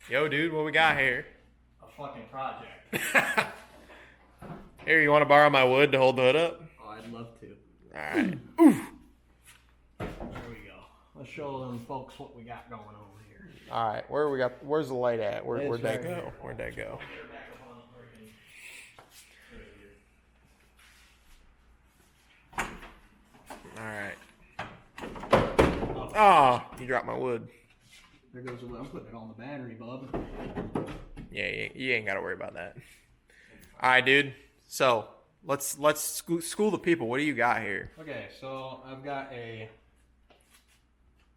Yo, dude, what we got here? A fucking project. Here, you want to borrow my wood to hold the hood up? Oh, I'd love to. All right. Oof. There we go. Let's show them folks what we got going over here. All right. Where's the light at? Where'd that go? Here. Where'd that go? All right. Oh, you dropped my wood. There goes the wood. I'm putting it on the battery, bub. Yeah, you ain't got to worry about that. All right, dude. So let's school the people. What do you got here? Okay, so I've got a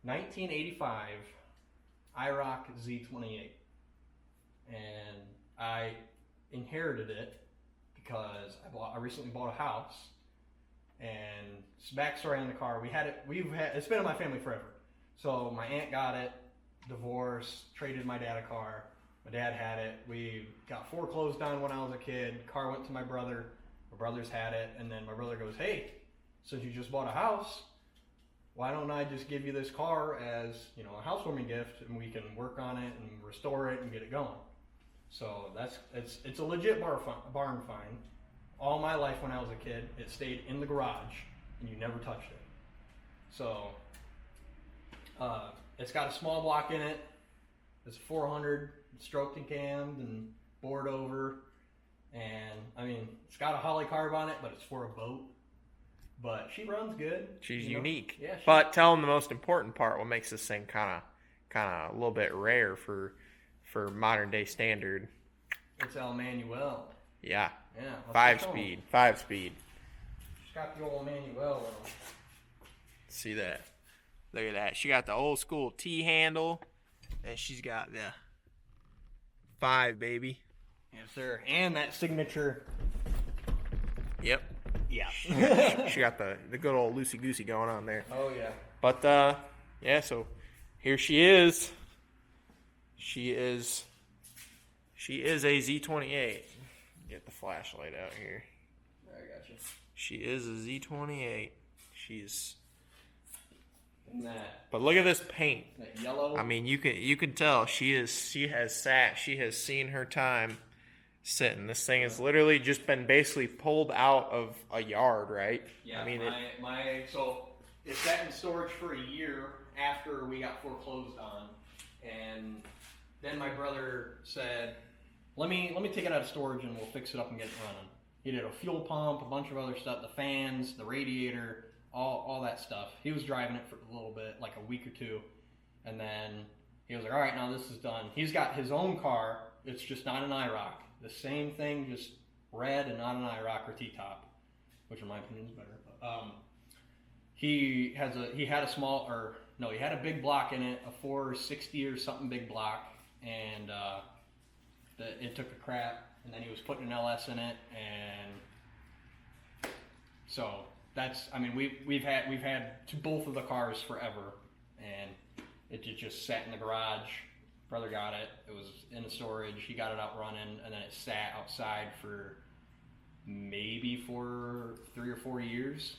1985 IROC Z28, and I inherited it because I recently bought a house. And backstory on the car, it's been in my family forever. So my aunt got it, divorced, traded my dad a car. My dad had it. We got foreclosed on when I was a kid. Car went to my brother. My brother's had it, and then my brother goes, "Hey, since you just bought a house, why don't I just give you this car as, a housewarming gift, and we can work on it and restore it and get it going." So it's a legit barn find. All my life when I was a kid, it stayed in the garage, and you never touched it. So, it's got a small block in it. It's 400, stroked and cammed and bored over. And, it's got a Holly carb on it, but it's for a boat. But she runs good. She's unique. Yeah. But tell them the most important part, what makes this thing kind of a little bit rare for modern day standard. It's El Manuel. Yeah. Yeah. Five speed. She's got the old Manuel. See that? Look at that. She got the old school T handle, and she's got the 5, baby. Yes, sir. And that signature. Yep. Yeah. She got the good old loosey goosey going on there. Oh yeah. But yeah. So here she is. She is a Z28. Get the flashlight out here. I got you. She is a Z28. She's. But look at this paint. That yellow. You can tell she has seen her time sitting. This thing has literally just been basically pulled out of a yard, right? Yeah. So it sat in storage for a year after we got foreclosed on, and then my brother said, Let me take it out of storage and we'll fix it up and get it running. He did a fuel pump, a bunch of other stuff, the fans, the radiator, all that stuff. He was driving it for a little bit, like a week or two, and then he was like, "All right, now this is done." He's got his own car. It's just not an IROC. The same thing, just red and not an IROC or T-top, which in my opinion is better. But, he had a big block in it, a 460 or something big block, and it took a crap, and then he was putting an LS in it, and so we've had both of the cars forever, and it just sat in the garage. Brother got it. It was in the storage. He got it out running, and then it sat outside for maybe for 3 or 4 years,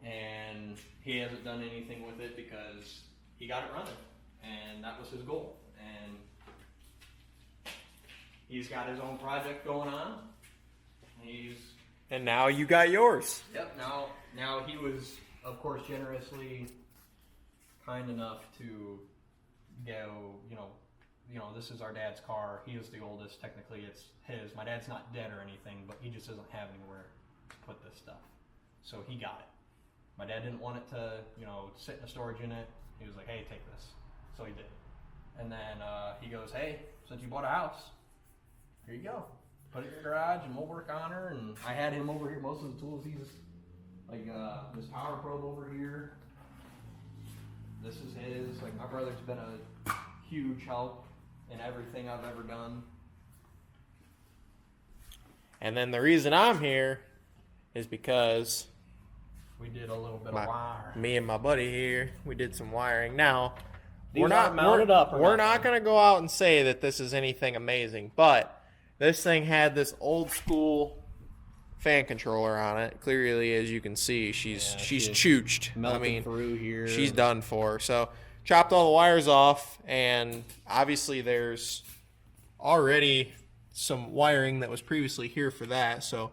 and he hasn't done anything with it because he got it running, and that was his goal. And he's got his own project going on. And now you got yours. Yep. Now he was, of course, generously kind enough to go. This is our dad's car. He is the oldest. Technically, it's his. My dad's not dead or anything, but he just doesn't have anywhere to put this stuff. So he got it. My dad didn't want it to, sit in a storage unit. He was like, "Hey, take this." So he did. And then he goes, "Hey, since you bought a house, here you go. Put it in your garage and we'll work on her." And I had him over here. Most of the tools he's like this power probe over here. This is his. Like, my brother's been a huge help in everything I've ever done. And then the reason I'm here is because we did a little bit of wire. Me and my buddy here, we did some wiring. Now, we're not going to go out and say that this is anything amazing, but this thing had this old school fan controller on it. Clearly, as you can see, she's chooched. Through here. She's done for. So chopped all the wires off, and obviously there's already some wiring that was previously here for that. So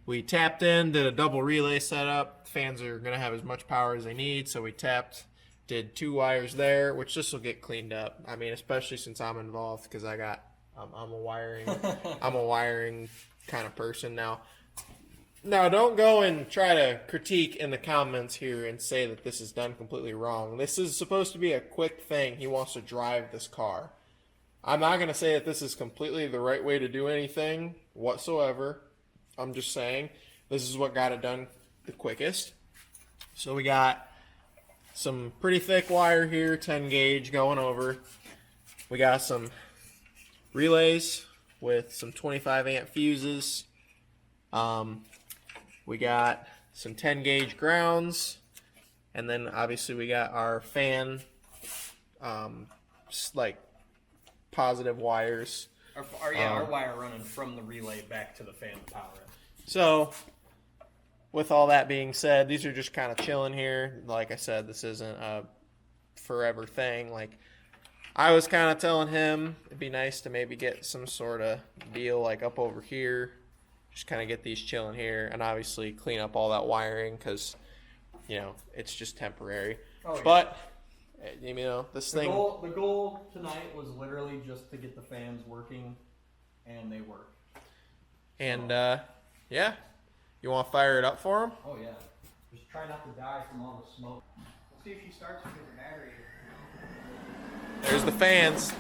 we tapped in, did a double relay setup. Fans are going to have as much power as they need, so we tapped, did 2 wires there, which this will get cleaned up. I mean, especially since I'm involved, because I'm a wiring kind of person now. Now, don't go and try to critique in the comments here and say that this is done completely wrong. This is supposed to be a quick thing. He wants to drive this car. I'm not going to say that this is completely the right way to do anything whatsoever. I'm just saying this is what got it done the quickest. So we got some pretty thick wire here, 10 gauge going over. We got some relays with some 25 amp fuses. We got some 10 gauge grounds, and then obviously we got our fan, like positive wires. Our wire running from the relay back to the fan to power it. So, with all that being said, these are just kind of chilling here. Like I said, this isn't a forever thing. Like, I was kind of telling him it'd be nice to maybe get some sort of deal like up over here. Just kind of get these chilling here, and obviously clean up all that wiring because, it's just temporary. Oh, yeah. But, this thing... The goal tonight was literally just to get the fans working, and they work. And, yeah. You want to fire it up for him? Oh, yeah. Just try not to die from all the smoke. Let's see if she starts with the battery. There's the fans.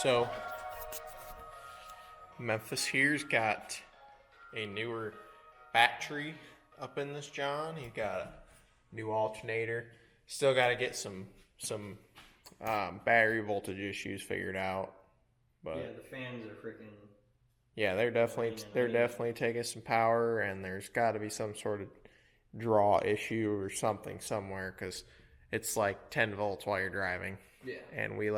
So, Memphis here's got a newer battery up in this John. He's got a new alternator. Still got to get some battery voltage issues figured out. But yeah, the fans are freaking. Yeah, they're definitely taking some power, and there's got to be some sort of draw issue or something somewhere because it's like 10 volts while you're driving. Yeah. And we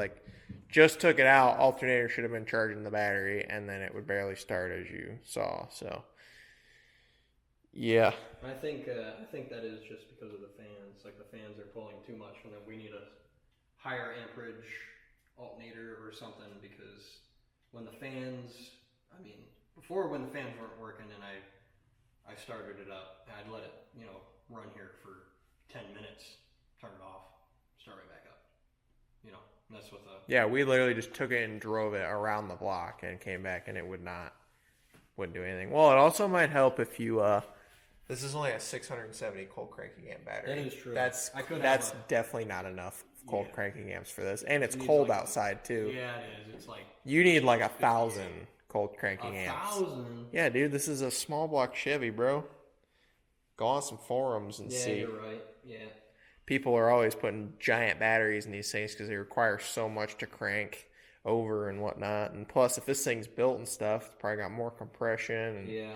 just took it out. Alternator should have been charging the battery, and then it would barely start, as you saw. So, yeah. I think that is just because of the fans. Like the fans are pulling too much, and then we need a higher amperage alternator or something because when the fans, before when the fans weren't working and I started it up, I'd let it run here for 10 minutes, turn it off, start right back up. That's what the... Yeah, we literally just took it and drove it around the block and came back, and it wouldn't do anything. Well, it also might help if you, this is only a 670 cold cranking amp battery. That is true. That's definitely not enough cold cranking amps for this, and it's cold outside too. Yeah, it is. It's like... You need 1,000 cold cranking amps. 1,000? Yeah, dude, this is a small block Chevy, bro. Go on some forums and see. Yeah, you're right. Yeah. People are always putting giant batteries in these things because they require so much to crank over and whatnot. And plus, if this thing's built and stuff, it's probably got more compression. And, yeah.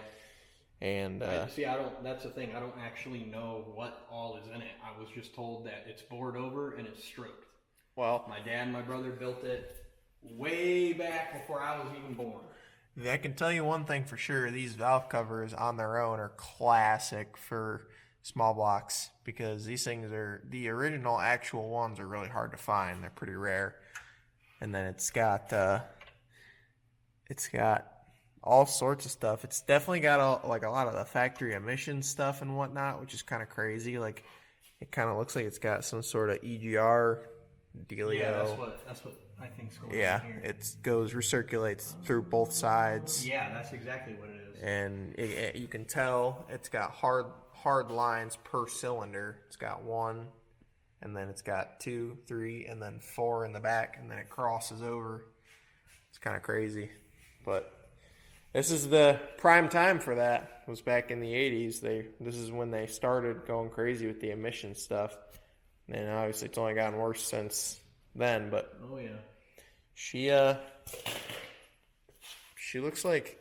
And see, that's the thing. I don't actually know what all is in it. I was just told that it's bored over and it's stroked. Well, my dad and my brother built it way back before I was even born. I can tell you one thing for sure. These valve covers on their own are classic for small blocks, because these things are, the original actual ones are really hard to find. They're pretty rare. And then it's got all sorts of stuff. It's definitely got a lot of the factory emission stuff and whatnot, which is kind of crazy. Like, it kind of looks like it's got some sort of EGR dealio. Yeah, that's what I think's going on here. It recirculates through both sides. Yeah, that's exactly what it is. And you can tell it's got hard lines per cylinder. It's got 1, and then it's got 2, 3, and then 4 in the back, and then it crosses over. It's kind of crazy, but this is the prime time for that. It was back in the 80s. This is when they started going crazy with the emission stuff, and obviously it's only gotten worse since then. But oh yeah, she looks like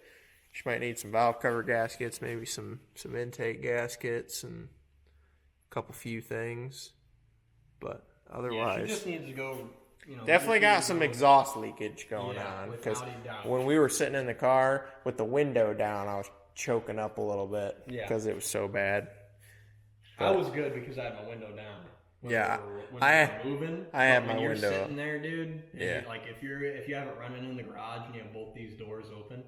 she might need some valve cover gaskets, maybe some intake gaskets, and a couple few things. But otherwise, she just needs to go. Definitely got some exhaust leakage going on, because when we were sitting in the car with the window down, I was choking up a little bit because it was so bad. But I was good because I had my window down. When I had my you're window sitting there, dude. Yeah. Like if you have it running in the garage and you have both these doors open,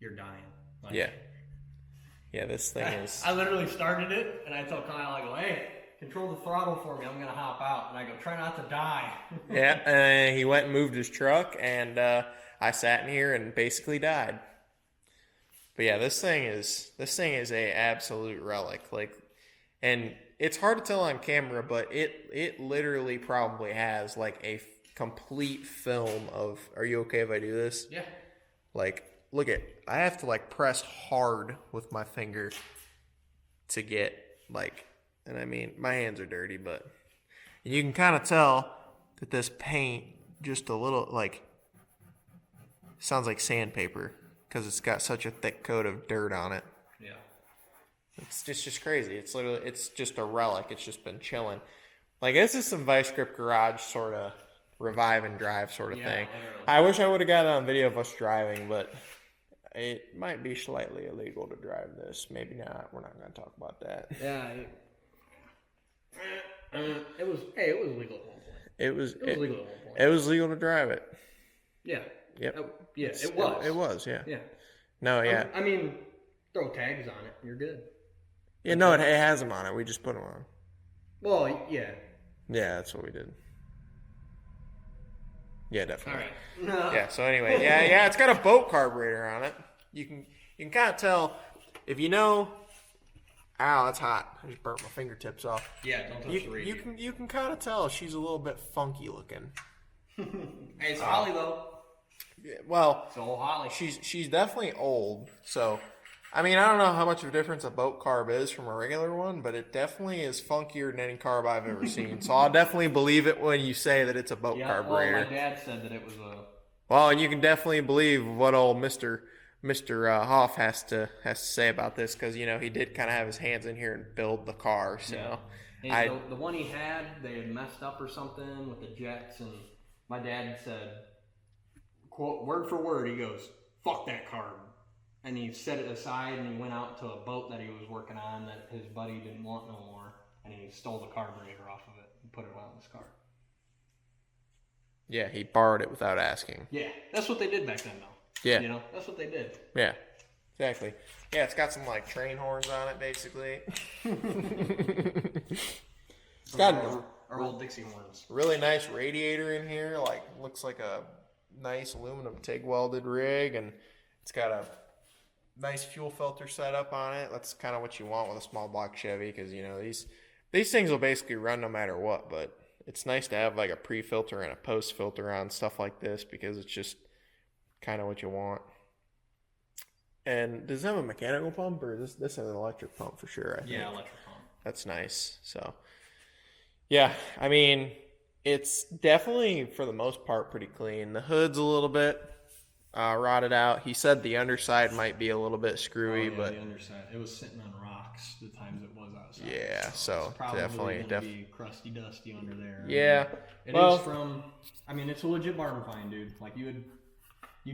you're dying. Like, yeah. This thing is. I literally started it and I told Kyle, I go, hey, control the throttle for me. I'm gonna hop out, and I go, try not to die. Yeah, and he went and moved his truck, and I sat in here and basically died. But yeah, this thing is a absolute relic. Like, and it's hard to tell on camera, but it literally probably has like a complete film of. Are you okay if I do this? Yeah. Like, look I have to like press hard with my finger to get like. And I mean, my hands are dirty, but you can kind of tell that this paint just a little, like, sounds like sandpaper because it's got such a thick coat of dirt on it. Yeah. It's just crazy. It's just a relic. It's just been chilling. Like, this is some Vice Grip Garage sort of revive and drive sort of thing. Literally. I wish I would have got it on video of us driving, but it might be slightly illegal to drive this. Maybe not. We're not going to talk about that. Yeah. It was legal at one point. It was legal at one point. It was legal to drive it. Yeah. Yep. It was. It was, yeah. Yeah. No, yeah. I mean, throw tags on it. You're good. Yeah, no, it has them on it. We just put them on. Well, yeah. Yeah, that's what we did. Yeah, definitely. All right. No. Yeah, so anyway, yeah, it's got a boat carburetor on it. You can kind of tell if you know. Ow, that's hot. I just burnt my fingertips off. Yeah, don't touch the radio. You can kind of tell she's a little bit funky looking. Hey, it's Holly though. Yeah, well, it's old Holly. She's definitely old. So, I mean, I don't know how much of a difference a boat carb is from a regular one, but it definitely is funkier than any carb I've ever seen. So I'll definitely believe it when you say that it's a boat carburetor. Well, my dad said that it was a. Well, and you can definitely believe what old Mr. Hoff has to say about this, because he did kind of have his hands in here and build the car. So yeah. The one he had, they had messed up or something with the jets, and my dad said, quote, word for word, he goes, "Fuck that car," and he set it aside and he went out to a boat that he was working on that his buddy didn't want no more, and he stole the carburetor off of it and put it on his car. Yeah, he borrowed it without asking. Yeah, that's what they did back then, though. Yeah. That's what they did. Yeah, exactly. Yeah, it's got some, like, train horns on it, basically. It's got our old Dixie horns. Really nice radiator in here. Like, looks like a nice aluminum TIG welded rig, and it's got a nice fuel filter setup on it. That's kind of what you want with a small block Chevy, because, these things will basically run no matter what, but it's nice to have, like, a pre-filter and a post-filter on stuff like this, because it's just kind of what you want. And does it have a mechanical pump, or this has an electric pump for sure? I think. Yeah, electric pump. That's nice. So, yeah, I mean, it's definitely for the most part pretty clean. The hood's a little bit rotted out. He said the underside might be a little bit screwy, but the underside, it was sitting on rocks the times it was outside. Yeah, so it's definitely be crusty, dusty under there. Yeah, it is from. I mean, it's a legit bargain find, dude. Like you'd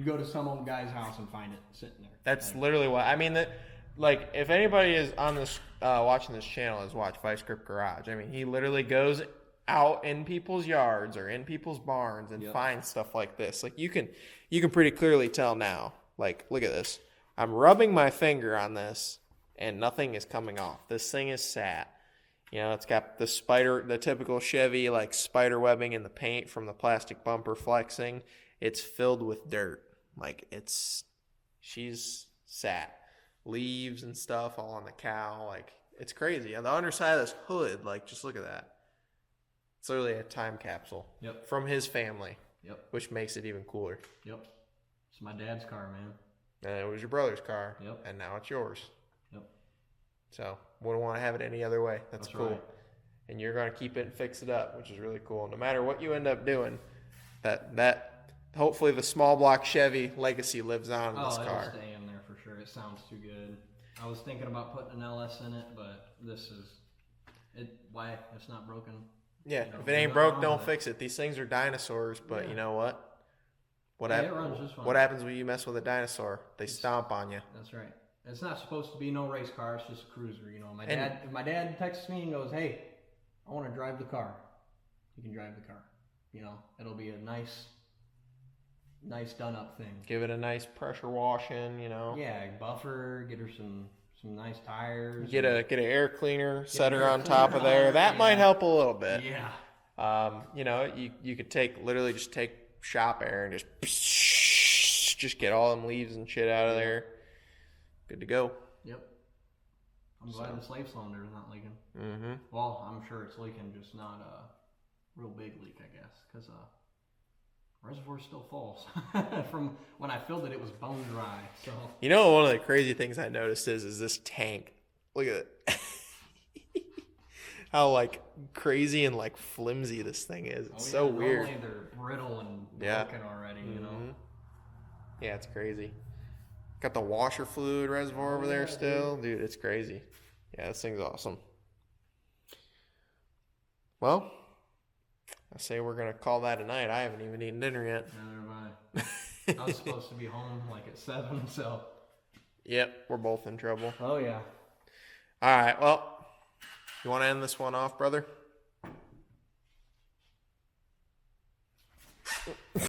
go to some old guy's house and find it sitting there. That's literally what I mean. like if anybody is on this watching this channel has watched Vice Grip Garage, I mean, he literally goes out in people's yards or in people's barns and finds stuff like this. Like you can pretty clearly tell now. Like, look at this. I'm rubbing my finger on this and nothing is coming off. This thing is sat. You know, it's got the typical Chevy like spider webbing in the paint from the plastic bumper flexing. It's filled with dirt. Like she's sat. Leaves and stuff all on the cow. Like, it's crazy. On the underside of this hood, like, just look at that. It's literally a time capsule. Yep. From his family. Yep. Which makes it even cooler. Yep. It's my dad's car, man. And it was your brother's car. Yep. And now it's yours. Yep. So, wouldn't want to have it any other way. That's cool. Right. And you're going to keep it and fix it up, which is really cool. No matter what you end up doing, that hopefully the small block Chevy legacy lives on in this car. It'll stay in there for sure. It sounds too good. I was thinking about putting an LS in it, but why it's not broken. Yeah, if it ain't broke, don't fix it. These things are dinosaurs, but you know what? What happens when you mess with a dinosaur? They stomp on you. That's right. It's not supposed to be no race car. It's just a cruiser. You know, if my dad texts me and goes, "Hey, I want to drive the car," you can drive the car. You know, it'll be a nice done up thing. Give it a nice pressure washing. You know. Yeah, buffer. Get her some nice tires. Get an air cleaner. Set her on top of there. That might help a little bit. Yeah. You know, you could take shop air and just get all them leaves and shit out of there. Good to go. Yep. I'm glad the slave cylinder is not leaking. Mm-hmm. Well, I'm sure it's leaking, just not a real big leak, I guess, because reservoir's still full. From when I filled it, it was bone dry. So you know, one of the crazy things I noticed is this tank. Look at it. How like crazy and like flimsy this thing is. It's so weird. Normally they're brittle and broken already, you know. Yeah, it's crazy. Got the washer fluid reservoir over there still. Dude, it's crazy. Yeah, this thing's awesome. Well, I say we're going to call that a night. I haven't even eaten dinner yet. Neither have I. I was supposed to be home like at 7, so. Yep, we're both in trouble. Oh, yeah. All right, well, you want to end this one off, brother?